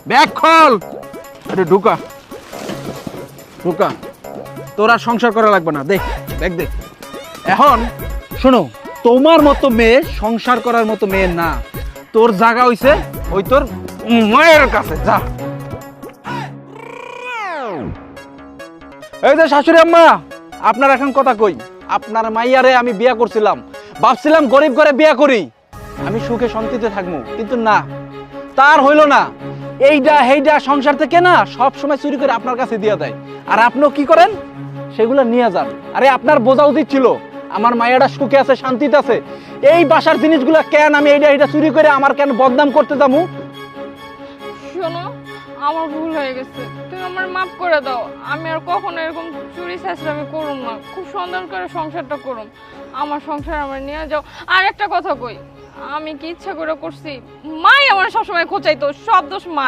Bag খোল। আরে ঢুকা ঢুকা, তোর আর সংসার করা লাগবে না। দেখ ব্যাগ দেখ। এখন শোনো, তোমার মতো মেয়ে সংসার করার মতো মেয়ে না। তোর জায়গা হইছে ওই তোর মায়ের কাছে, যা। এই যে শাশুড়ি আম্মা, আপনার এখন কথা কই। আপনার মাইয়ারে আমি বিয়া করছিলাম, ভাবছিলাম গরিব ঘরে বিয়া করি, আমি সুখে শান্তিতে থাকবো, কিন্তু না, তার হইল না। এইটা হেইটা সংসার থেকে না সব সময় চুরি করে আপনার কাছে দিয়ে দেয়, আর আপনিও কি করেন, সেগুলো নিয়ে যান। আরে আপনার বোঝা উচিত ছিল আমার মাইয়াটা সুখে আছে, শান্তিতে আছে। এই বাসার জিনিসগুলো কেন আমি এইটা চুরি করে আমার কেন বদনাম করতে যাবো? শোনো, আমার ভুল হয়ে গেছে, তুমি আমার মাফ করে দাও। আমি আর কখনো এরকম চুরি চেষ্টামি করুম না, খুব সুন্দর করে সংসারটা করুম। আমার সংসার আমার নিয়ে যাও। আর একটা কথা কই, আমি কি ইচ্ছা করে করছি? মাই আমার সবসময় খোঁচাইতো, সব দোষ মা।